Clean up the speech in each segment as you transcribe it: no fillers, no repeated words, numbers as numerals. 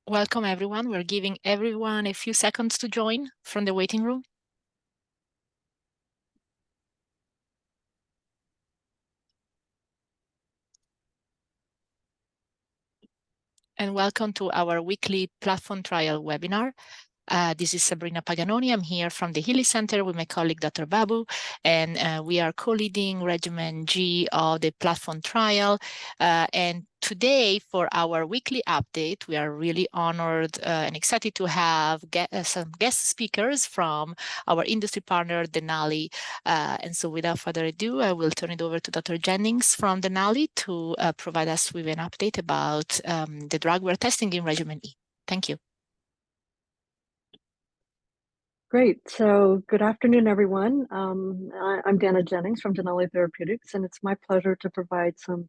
Welcome, everyone. We're giving everyone a few seconds to join from the waiting room. And welcome to our weekly platform trial webinar. This is Sabrina Paganoni. I'm here from the HEALEY Center with my colleague, Dr. Babu, and we are co-leading Regimen G of the platform trial. And today, for our weekly update, we are really honored and excited to have some guest speakers from our industry partner, Denali. And so without further ado, I will turn it over to Dr. Jennings from Denali to provide us with an update about the drug we're testing in Regimen E. Thank you. Great. So good afternoon, everyone. I'm Dana Jennings from Denali Therapeutics, and it's my pleasure to provide some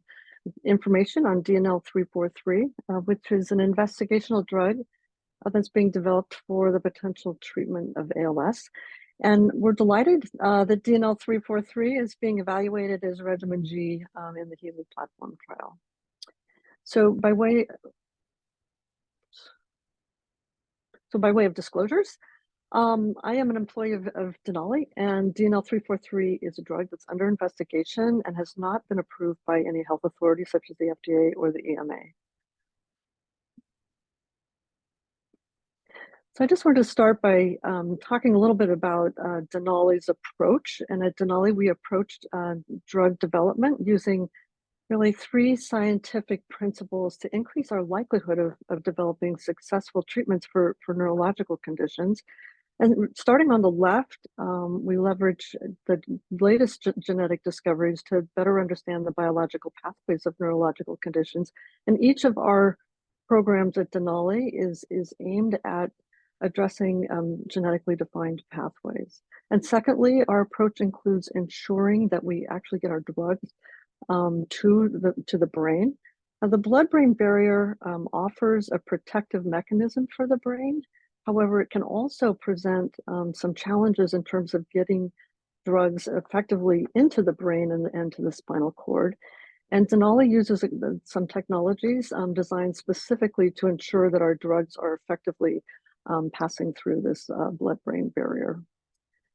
information on DNL343, which is an investigational drug that's being developed for the potential treatment of ALS. And we're delighted that DNL343 is being evaluated as Regimen G in the HEALEY Platform Trial. So by way of disclosures, I am an employee of Denali, and DNL343 is a drug that's under investigation and has not been approved by any health authority such as the FDA or the EMA. So I just wanted to start by talking a little bit about Denali's approach. And at Denali, we approached drug development using really 3 scientific principles to increase our likelihood of developing successful treatments for neurological conditions. And starting on the left, we leverage the latest genetic discoveries to better understand the biological pathways of neurological conditions. And each of our programs at Denali is aimed at addressing genetically defined pathways. And secondly, our approach includes ensuring that we actually get our drugs to the brain. Now, the blood-brain barrier offers a protective mechanism for the brain. However, it can also present some challenges in terms of getting drugs effectively into the brain and to the spinal cord. And Denali uses some technologies designed specifically to ensure that our drugs are effectively passing through this blood-brain barrier.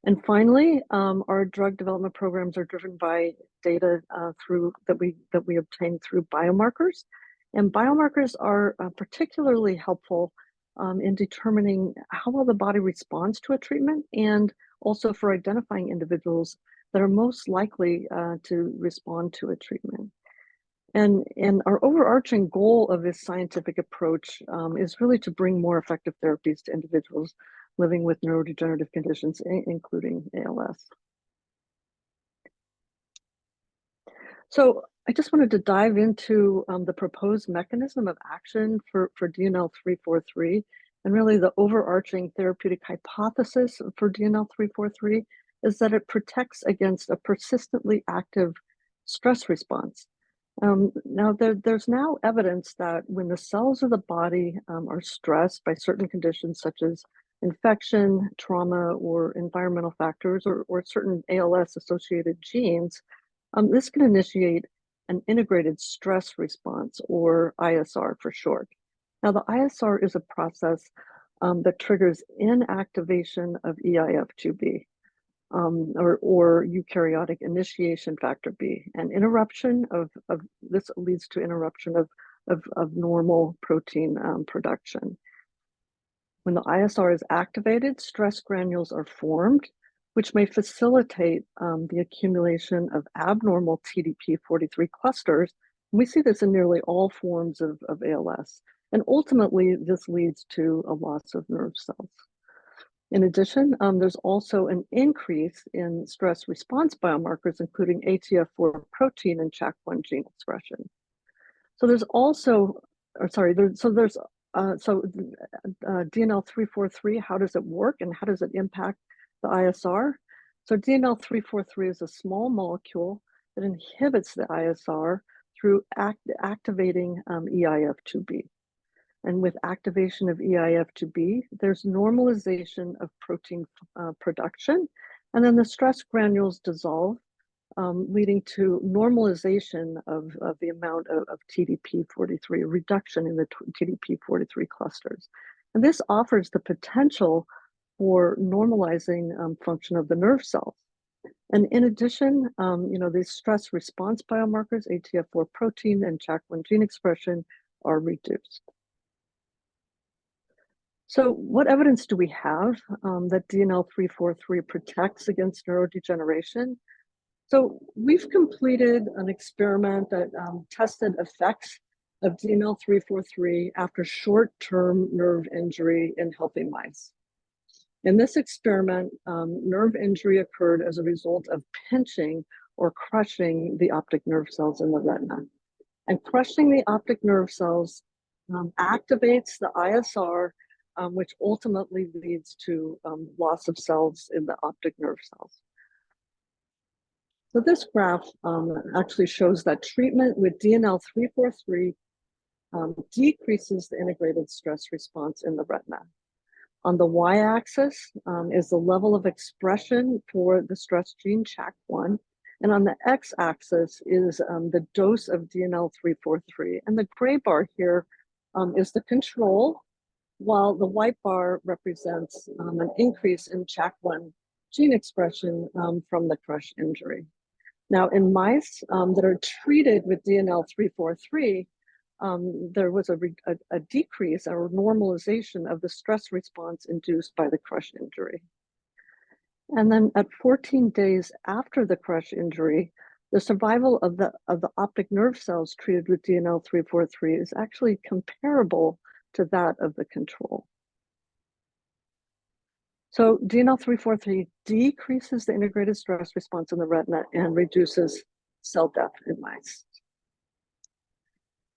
And finally, our drug development programs are driven by data that we obtain through biomarkers. And biomarkers are particularly helpful in determining how well the body responds to a treatment, and also for identifying individuals that are most likely to respond to a treatment. And our overarching goal of this scientific approach is really to bring more effective therapies to individuals living with neurodegenerative conditions, including ALS. So I just wanted to dive into the proposed mechanism of action for DNL343. And really the overarching therapeutic hypothesis for DNL343 is that it protects against a persistently active stress response. Now, there's now evidence that when the cells of the body are stressed by certain conditions such as infection, trauma, or environmental factors, or certain ALS-associated genes, this can initiate an integrated stress response, or ISR for short. Now, the ISR is a process that triggers inactivation of EIF2B. Or eukaryotic initiation factor B, and interruption of this leads to interruption of normal protein production. When the ISR is activated, stress granules are formed, which may facilitate the accumulation of abnormal TDP-43 clusters. And we see this in nearly all forms of ALS. And ultimately, this leads to a loss of nerve cells. In addition, there's also an increase in stress response biomarkers, including ATF4 protein and CHAC1 gene expression. So there's also, DNL343, how does it work and how does it impact the ISR? So DNL343 is a small molecule that inhibits the ISR through activating EIF2B. And with activation of EIF2B, there's normalization of protein production, and then the stress granules dissolve leading to normalization of the amount of TDP-43, a reduction in the TDP-43 clusters. And this offers the potential for normalizing function of the nerve cells. And in addition, these stress response biomarkers, ATF4 protein and CHAC1 gene expression, are reduced. So what evidence do we have that DNL343 protects against neurodegeneration? So we've completed an experiment that tested effects of DNL343 after short-term nerve injury in healthy mice. In this experiment, nerve injury occurred as a result of pinching or crushing the optic nerve cells in the retina. And crushing the optic nerve cells activates the ISR, which ultimately leads to loss of cells in the optic nerve cells. So this graph actually shows that treatment with DNL343 decreases the integrated stress response in the retina. On the y-axis is the level of expression for the stress gene CHAC1, and on the x-axis is the dose of DNL343. And the gray bar here is the control, while the white bar represents an increase in CHAC1 gene expression from the crush injury. Now, in mice that are treated with DNL343, there was a decrease or normalization of the stress response induced by the crush injury. And then at 14 days after the crush injury, the survival of the optic nerve cells treated with DNL343 is actually comparable to that of the control. So DNL343 decreases the integrated stress response in the retina and reduces cell death in mice.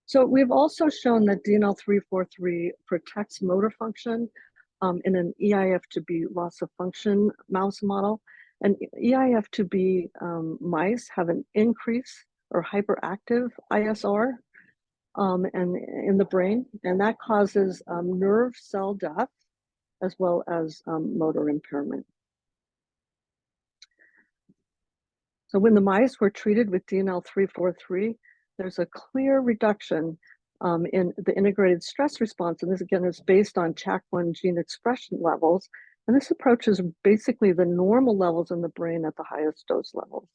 So we've also shown that DNL343 protects motor function in an EIF2B loss of function mouse model. And EIF2B mice have an increase or hyperactive ISR and in the brain, and that causes nerve cell death as well as motor impairment. So when the mice were treated with DNL343, there's a clear reduction in the integrated stress response. And this, again, is based on CHAC1 gene expression levels. And this approach is basically the normal levels in the brain at the highest dose levels.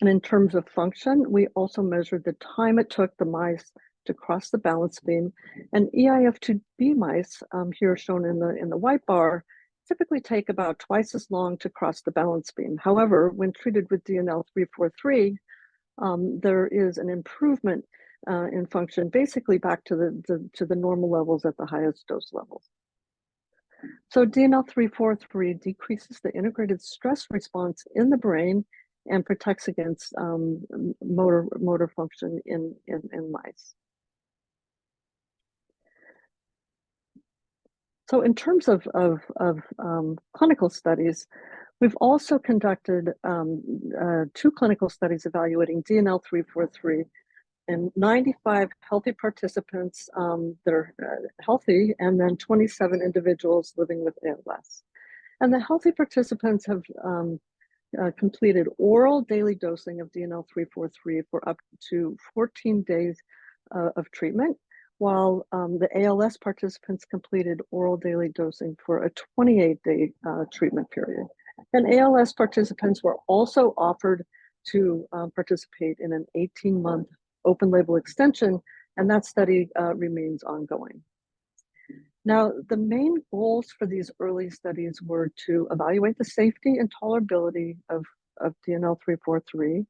And in terms of function, we also measured the time it took the mice to cross the balance beam. And EIF2B mice, here shown in the white bar, typically take about twice as long to cross the balance beam. However, when treated with DNL343, there is an improvement in function, basically back to the normal levels at the highest dose levels. So DNL343 decreases the integrated stress response in the brain and protects against motor function in mice. So in terms of clinical studies, we've also conducted 2 clinical studies evaluating DNL343 in 95 healthy participants that are healthy, and then 27 individuals living with ALS. And the healthy participants have completed oral daily dosing of DNL343 for up to 14 days of treatment, while the ALS participants completed oral daily dosing for a 28-day treatment period. And ALS participants were also offered to participate in an 18-month open label extension, and that study remains ongoing. Now, the main goals for these early studies were to evaluate the safety and tolerability of DNL343,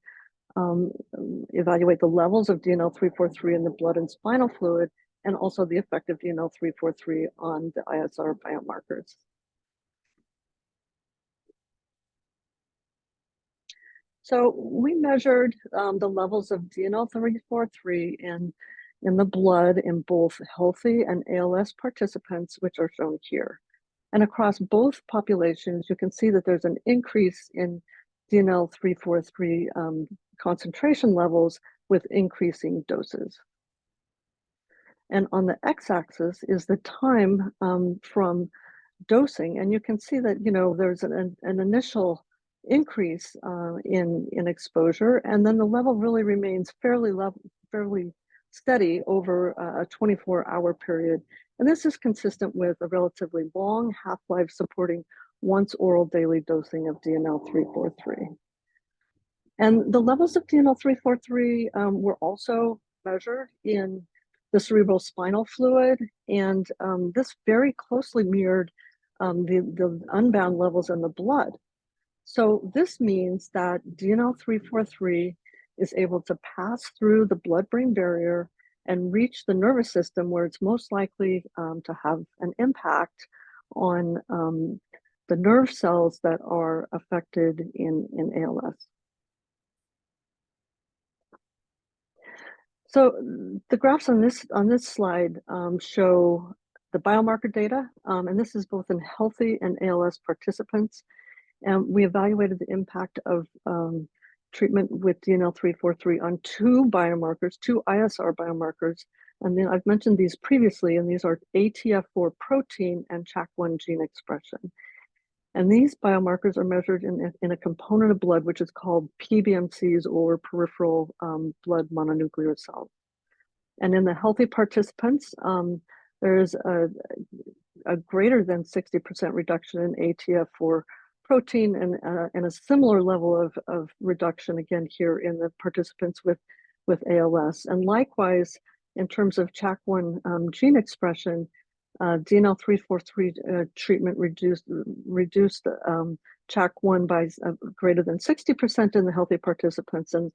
evaluate the levels of DNL343 in the blood and spinal fluid, and also the effect of DNL343 on the ISR biomarkers. So we measured the levels of DNL343 in the blood in both healthy and ALS participants, which are shown here. And across both populations, you can see that there's an increase in DNL343 concentration levels with increasing doses. And on the x-axis is the time from dosing. And you can see that, there's an initial increase in exposure, and then the level really remains fairly steady over a 24-hour period. And this is consistent with a relatively long half-life supporting once oral daily dosing of DNL343. And the levels of DNL343 were also measured in the cerebral spinal fluid, and this very closely mirrored the unbound levels in the blood. So this means that DNL343 is able to pass through the blood-brain barrier and reach the nervous system where it's most likely to have an impact on the nerve cells that are affected in ALS. So the graphs on this slide show the biomarker data, and this is both in healthy and ALS participants. And we evaluated the impact of treatment with DNL343 on two biomarkers, two ISR biomarkers. And then I've mentioned these previously, and these are ATF4 protein and CHAC1 gene expression. And these biomarkers are measured in a component of blood, which is called PBMCs, or peripheral blood mononuclear cells. And in the healthy participants, there is a greater than 60% reduction in ATF4 protein and a similar level of reduction again here in the participants with ALS. And likewise, in terms of CHAC1 gene expression, DNL343 treatment reduced CHAC1 by greater than 60% in the healthy participants and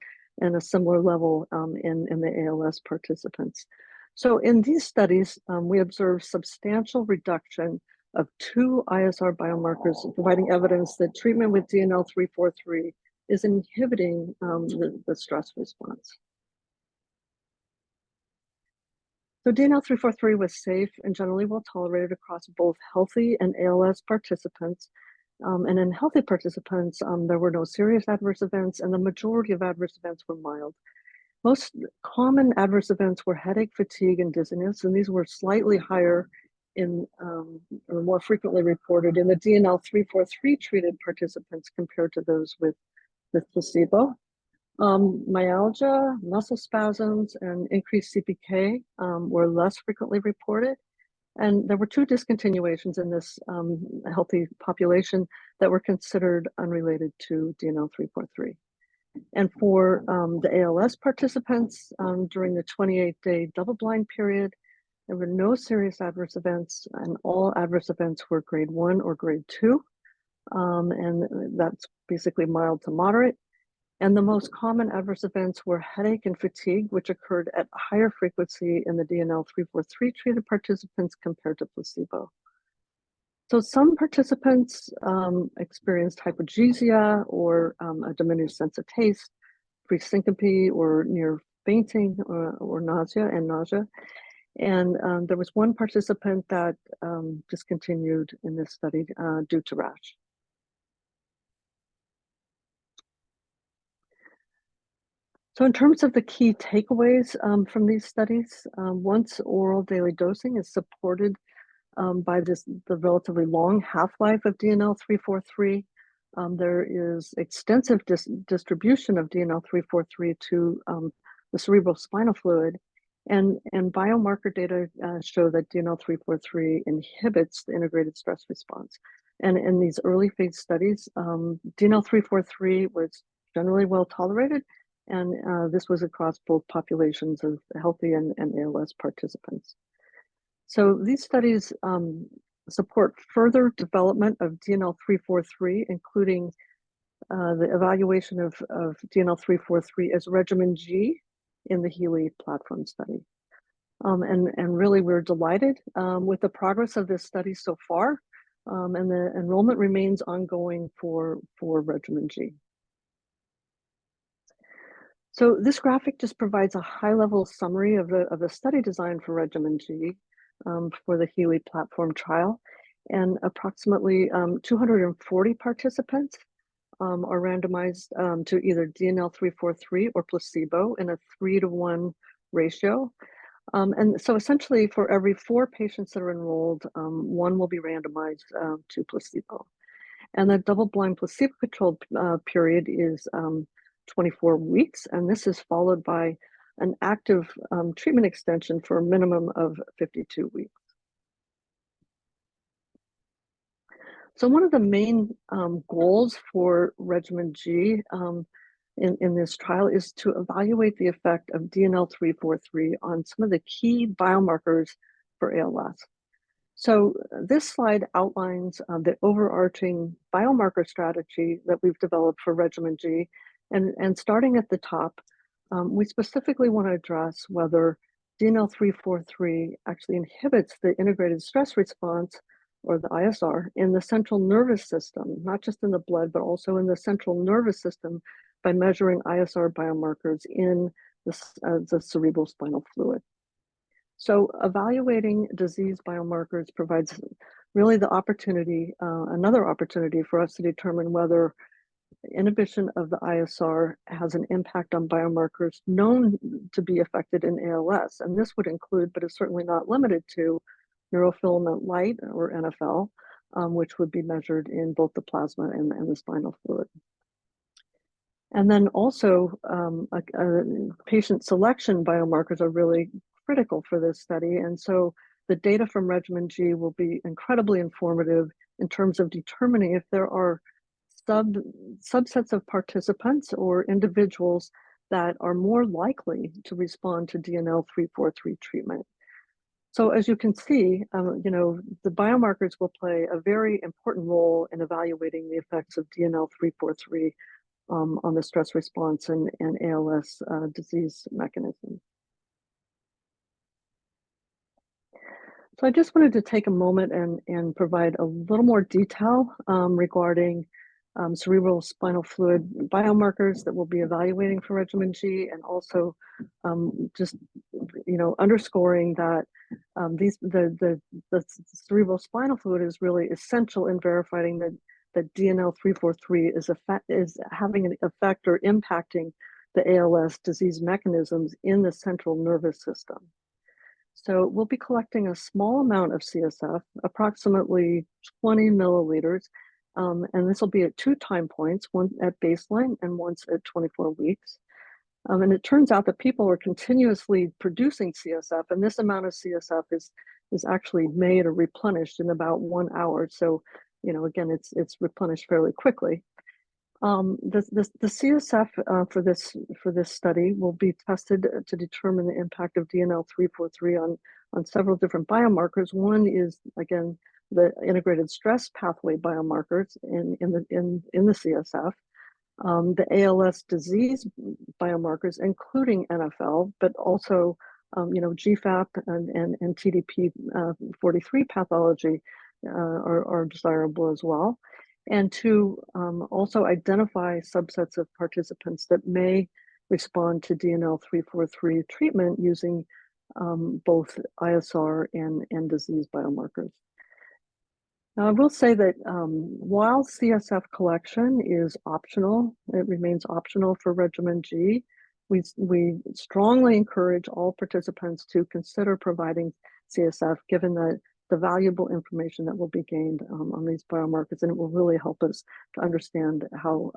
a similar level in the ALS participants. So in these studies, we observed substantial reduction of two ISR biomarkers, providing evidence that treatment with DNL343 is inhibiting the stress response. So DNL343 was safe and generally well tolerated across both healthy and ALS participants. And in healthy participants, there were no serious adverse events, and the majority of adverse events were mild. Most common adverse events were headache, fatigue, and dizziness, and these were slightly higher or more frequently reported in the DNL343 treated participants compared to those with placebo. Myalgia, muscle spasms, and increased CPK were less frequently reported. And there were two discontinuations in this healthy population that were considered unrelated to DNL343. And for the ALS participants, during the 28-day double-blind period, there were no serious adverse events, and all adverse events were grade 1 or grade 2. And that's basically mild to moderate. And the most common adverse events were headache and fatigue, which occurred at higher frequency in the DNL343 treated participants compared to placebo. So some participants experienced hypergesia or a diminished sense of taste, pre-syncope or near fainting or nausea. And there was one participant that discontinued in this study due to rash. So in terms of the key takeaways from these studies, once oral daily dosing is supported by the relatively long half-life of DNL343. There is extensive distribution of DNL343 to the cerebral spinal fluid, and biomarker data show that DNL343 inhibits the integrated stress response. And in these early phase studies, DNL343 was generally well tolerated, and this was across both populations of healthy and ALS participants. So these studies support further development of DNL343, including the evaluation of DNL343 as Regimen G in the HEALEY platform study. And really, we're delighted with the progress of this study so far, and the enrollment remains ongoing for Regimen G. So this graphic just provides a high-level summary of the study design for Regimen G for the HEALEY platform trial. And approximately 240 participants are randomized to either DNL343 or placebo in a 3-to-1 ratio. And so essentially for every 4 patients that are enrolled, 1 will be randomized to placebo. And the double-blind placebo-controlled period is 24 weeks, and this is followed by an active treatment extension for a minimum of 52 weeks. So one of the main goals for Regimen G in this trial is to evaluate the effect of DNL343 on some of the key biomarkers for ALS. So this slide outlines the overarching biomarker strategy that we've developed for Regimen G. And starting at the top, we specifically want to address whether DNL343 actually inhibits the integrated stress response, or the ISR, in the central nervous system, not just in the blood, but also in the central nervous system by measuring ISR biomarkers in the cerebral spinal fluid. So evaluating disease biomarkers provides really the opportunity, another opportunity for us to determine whether inhibition of the ISR has an impact on biomarkers known to be affected in ALS. And this would include, but is certainly not limited to, neurofilament light, or NFL, which would be measured in both the plasma and the spinal fluid. And then also patient selection biomarkers are really critical for this study. And so the data from Regimen G will be incredibly informative in terms of determining if there are subsets of participants or individuals that are more likely to respond to DNL343 treatment. So as you can see, the biomarkers will play a very important role in evaluating the effects of DNL343 on the stress response and ALS disease mechanism. So I just wanted to take a moment and provide a little more detail regarding cerebral spinal fluid biomarkers that we'll be evaluating for Regimen G, and also just underscoring that the cerebral spinal fluid is really essential in verifying that DNL343 is having an effect or impacting the ALS disease mechanisms in the central nervous system. So we'll be collecting a small amount of CSF, approximately 20 milliliters, and this will be at 2 time points, one at baseline and once at 24 weeks. And it turns out that people are continuously producing CSF, and this amount of CSF is actually made or replenished in about 1 hour. So, again, it's replenished fairly quickly. The CSF for this study will be tested to determine the impact of DNL343 on several different biomarkers. One is, again, the integrated stress pathway biomarkers in the CSF, the ALS disease biomarkers, including NFL, but also GFAP and TDP43 pathology are desirable as well. And to also identify subsets of participants that may respond to DNL343 treatment using both ISR and disease biomarkers. Now, I will say that while CSF collection is optional, it remains optional for Regimen G, we strongly encourage all participants to consider providing CSF, given that the valuable information that will be gained on these biomarkers, and it will really help us to understand how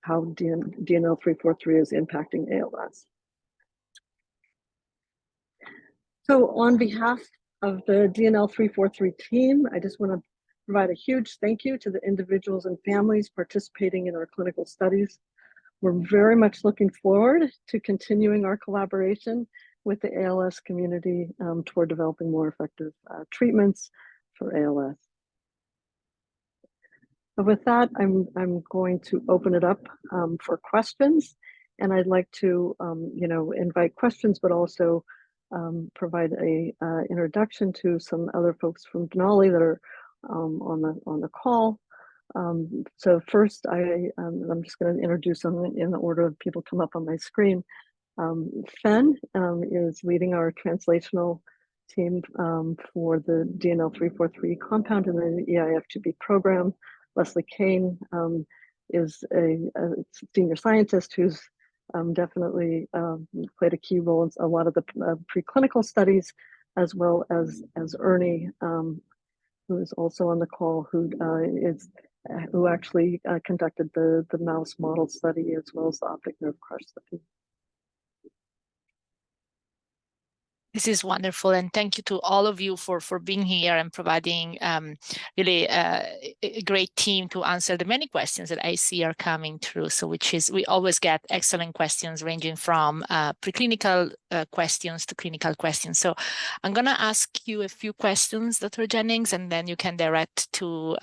DNL343 is impacting ALS. So on behalf of the DNL343 team, I just want to provide a huge thank you to the individuals and families participating in our clinical studies. We're very much looking forward to continuing our collaboration with the ALS community toward developing more effective treatments for ALS. So with that, I'm going to open it up for questions, and I'd like to invite questions, but also provide a introduction to some other folks from Denali that are on the call. So first, I'm just going to introduce them in the order of people come up on my screen. Fen is leading our translational team for the DNL343 compound in the EIF2B program. Leslie Kane is a senior scientist who's definitely played a key role in a lot of the preclinical studies, as well as Ernie, who is also on the call, who is who actually conducted the mouse model study as well as the optic nerve crush study. This is wonderful, and thank you to all of you for being here and providing really a great team to answer the many questions that I see are coming through. So, we always get excellent questions ranging from preclinical questions to clinical questions. So, I'm going to ask you a few questions, Dr. Jennings, and then you can direct to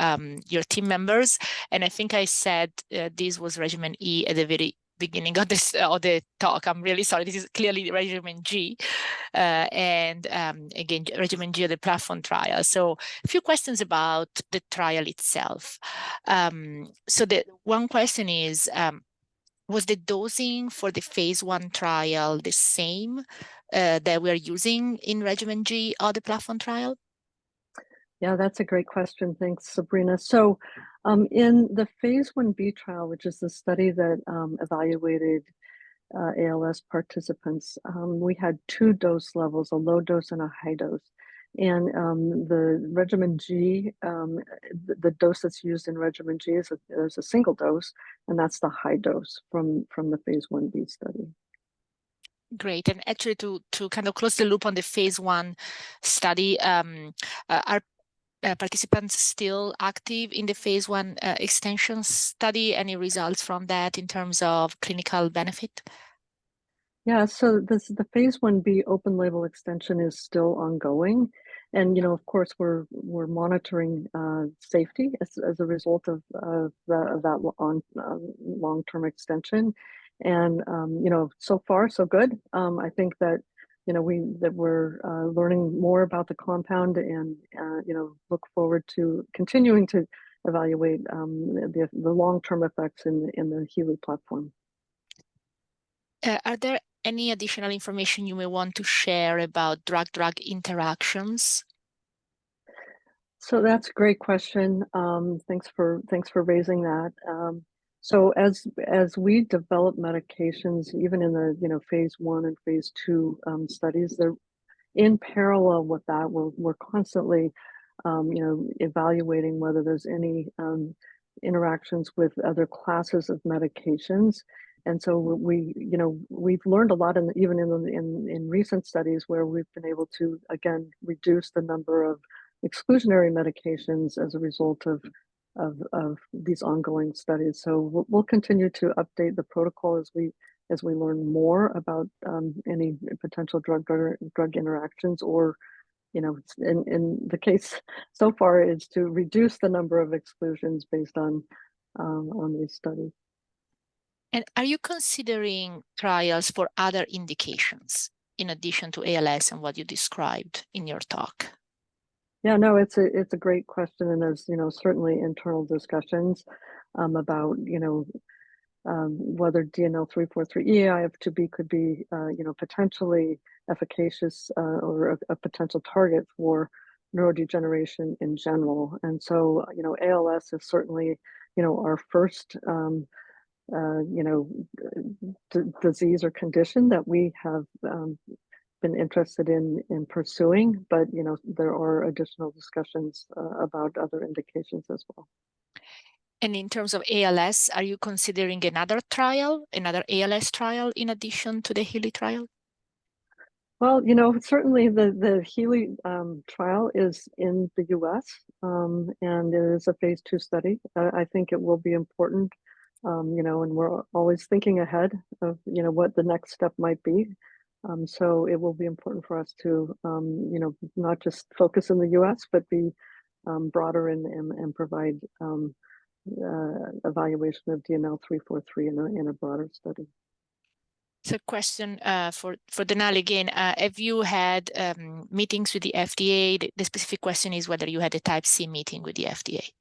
your team members. And I think I said this was Regimen E at the very beginning of this of the talk. I'm really sorry. This is clearly Regimen G, and again, Regimen G of the platform trial. So a few questions about the trial itself. So the one question is, was the dosing for the phase 1 trial the same that we're using in Regimen G or the platform trial? Yeah, that's a great question. Thanks, Sabrina. So in the phase 1b trial, which is the study that evaluated ALS participants, we had 2 dose levels, a low dose and a high dose. And the Regimen G, the dose that's used in Regimen G is a single dose, and that's the high dose from the phase 1b study. Great. And actually, to kind of close the loop on the phase 1 study, are participants still active in the phase 1 extension study? Any results from that in terms of clinical benefit? Yeah, so the phase 1b open label extension is still ongoing. And, of course, we're monitoring safety as a result of that long-term extension. And, so far, so good. I think that, we're learning more about the compound and, look forward to continuing to evaluate the long-term effects in the HEALEY platform. Are there any additional information you may want to share about drug-drug interactions? So that's a great question. Thanks for raising that. So as we develop medications, even in the phase 1 and phase 2 studies, they're in parallel with that. We're constantly evaluating whether there's any interactions with other classes of medications. And so we've learned a lot even in recent studies where we've been able to again reduce the number of exclusionary medications as a result of these ongoing studies. So we'll continue to update the protocol as we learn more about any potential drug interactions, or in the case so far is to reduce the number of exclusions based on these studies. And are you considering trials for other indications in addition to ALS and what you described in your talk? Yeah, no, it's a great question, and there's certainly internal discussions about whether DNL343 EAI-F2B could be potentially efficacious or a potential target for neurodegeneration in general. And so ALS is certainly our first disease or condition that we have been interested in pursuing, but there are additional discussions about other indications as well. And in terms of ALS, are you considering another ALS trial in addition to the HEALEY trial? Well, certainly the HEALEY trial is in the US, and it is a phase 2 study. I think it will be important, and we're always thinking ahead of what the next step might be. So it will be important for us to, not just focus in the US, but be broader and provide evaluation of DNL343 in a broader study. So question for Denali again, have you had meetings with the FDA? The specific question is whether you had a Type C meeting with the FDA.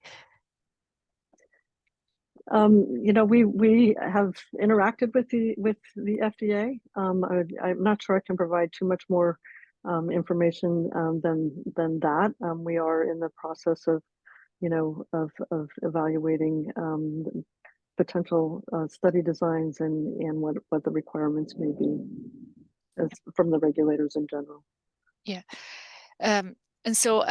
We have interacted with the FDA. I'm not sure I can provide too much more information than that. We are in the process of evaluating potential study designs and what the requirements may be from the regulators in general. Yeah, and so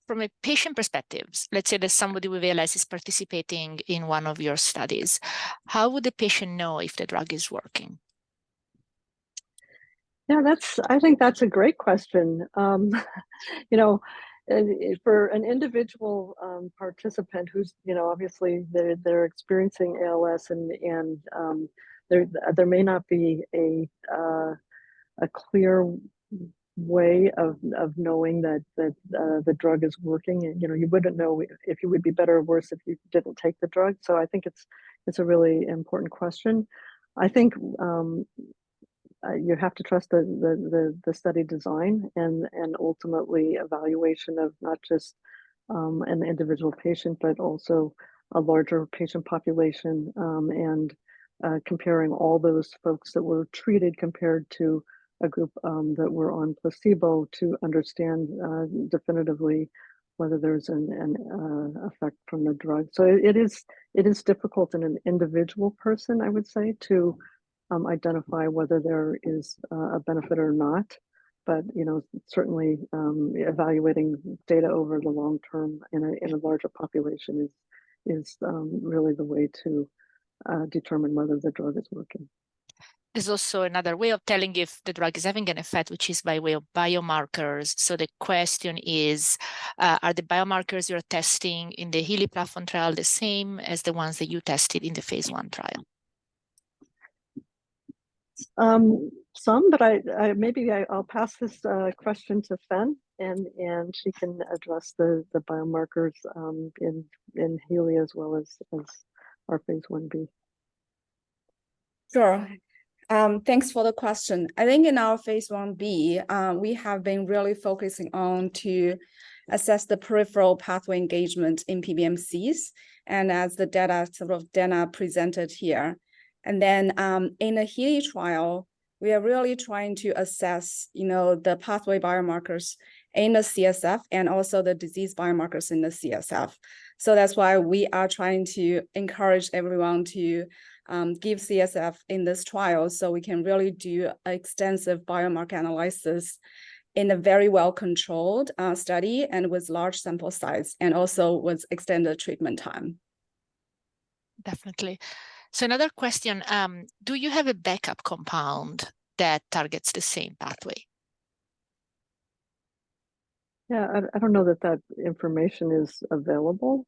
from a patient perspective, let's say that somebody with ALS is participating in one of your studies, how would the patient know if the drug is working? Yeah, I think that's a great question. You know, for an individual participant who's, obviously they're experiencing ALS and there may not be a clear way of knowing that the drug is working. And, you wouldn't know if you would be better or worse if you didn't take the drug. So I think it's a really important question. I think you have to trust the study design and ultimately evaluation of not just an individual patient, but also a larger patient population, and comparing all those folks that were treated compared to a group that were on placebo to understand definitively whether there's an effect from the drug. So it is difficult in an individual person, I would say, to identify whether there is a benefit or not. But certainly evaluating data over the long term in a larger population is really the way to determine whether the drug is working. There's also another way of telling if the drug is having an effect, which is by way of biomarkers. So the question is, are the biomarkers you're testing in the HEALEY platform trial the same as the ones that you tested in the phase 1 trial? Some, but I'll pass this question to Fen, and she can address the biomarkers in HEALEY as well as our phase 1b. Sure. Thanks for the question. I think in our phase 1b, we have been really focusing on to assess the peripheral pathway engagement in PBMCs, and as the data sort of Dana presented here. And then in the HEALEY trial, we are really trying to assess, the pathway biomarkers in the CSF and also the disease biomarkers in the CSF. So that's why we are trying to encourage everyone to give CSF in this trial so we can really do extensive biomarker analysis in a very well-controlled study and with large sample size and also with extended treatment time. Definitely. So another question, do you have a backup compound that targets the same pathway? Yeah, I don't know that information is available.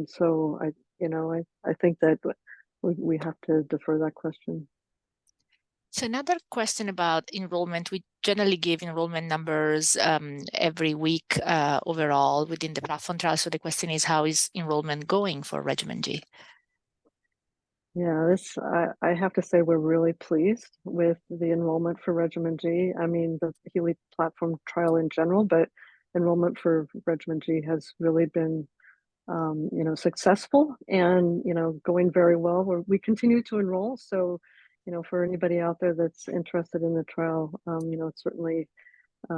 So I think that we have to defer that question. So another question about enrollment. We generally give enrollment numbers every week overall within the platform trial. So the question is, how is enrollment going for Regimen G? Yeah, I have to say we're really pleased with the enrollment for Regimen G. I mean, the HEALEY platform trial in general, but enrollment for Regimen G has really been, successful and, going very well. We continue to enroll. So, for anybody out there that's interested in the trial, certainly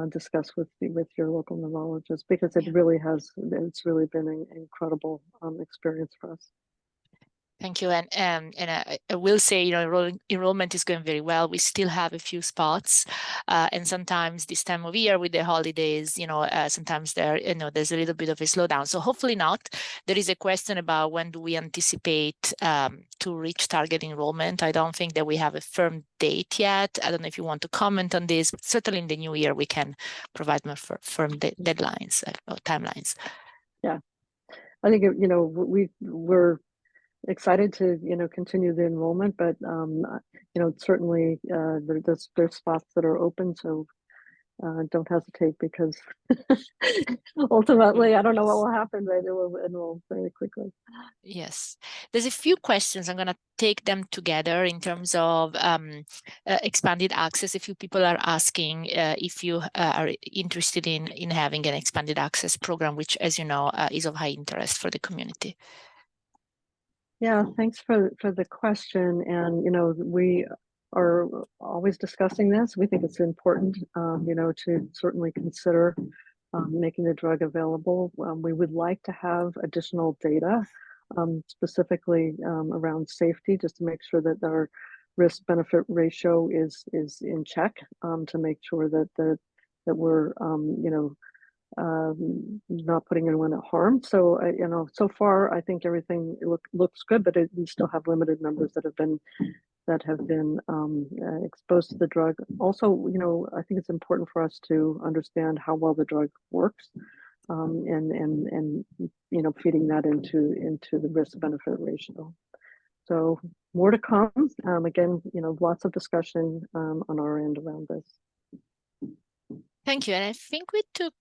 discuss with your local neurologist, because it's really been an incredible experience for us. Thank you. And I will say, enrollment is going very well. We still have a few spots. And sometimes this time of year with the holidays, sometimes there's a little bit of a slowdown. So hopefully not. There is a question about when do we anticipate to reach target enrollment. I don't think that we have a firm date yet. I don't know if you want to comment on this, but certainly in the new year, we can provide more firm deadlines or timelines. Yeah, I think, we're excited to continue the enrollment, but certainly there's spots that are open, so don't hesitate, because ultimately I don't know what will happen, but it will enroll very quickly. Yes, there's a few questions. I'm going to take them together in terms of expanded access. A few people are asking if you are interested in having an expanded access program, which, as you know, is of high interest for the community. Yeah, thanks for the question. And, we are always discussing this. We think it's important, to certainly consider making the drug available. We would like to have additional data, specifically around safety, just to make sure that our risk-benefit ratio is in check, to make sure that we're, not putting anyone at harm. So, you know, so far, I think everything looks good, but we still have limited numbers that have been exposed to the drug. Also, you know, I think it's important for us to understand how well the drug works, and you know, feeding that into the risk-benefit ratio. So more to come. Again, you know, lots of discussion on our end around this. Thank you. And I think we took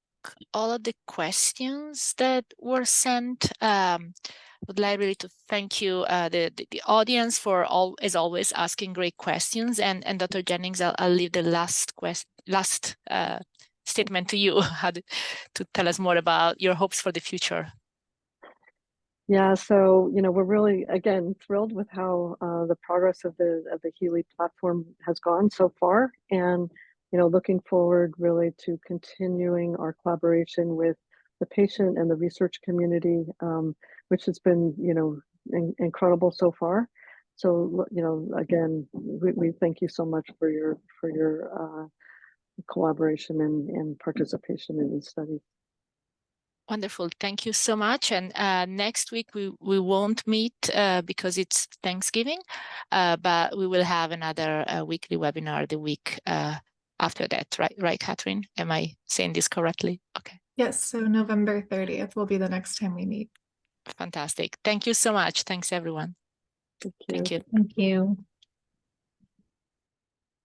all of the questions that were sent. Would like really to thank you, the audience, for as always asking great questions. And Dr. Jennings, I'll leave the last statement to you, to tell us more about your hopes for the future. Yeah, so you know, we're really again thrilled with how the progress of the HEALEY platform has gone so far, and you know, looking forward really to continuing our collaboration with the patient and the research community, which has been, you know, incredible so far. So, you know, again, we thank you so much for your collaboration and participation in these studies. Wonderful. Thank you so much. And next week we won't meet because it's Thanksgiving, but we will have another weekly webinar the week after that, right, Catherine? Am I saying this correctly? Okay. Yes, so November 30th will be the next time we meet. Fantastic. Thank you so much. Thanks, everyone. Thank you. Thank you. Thank you.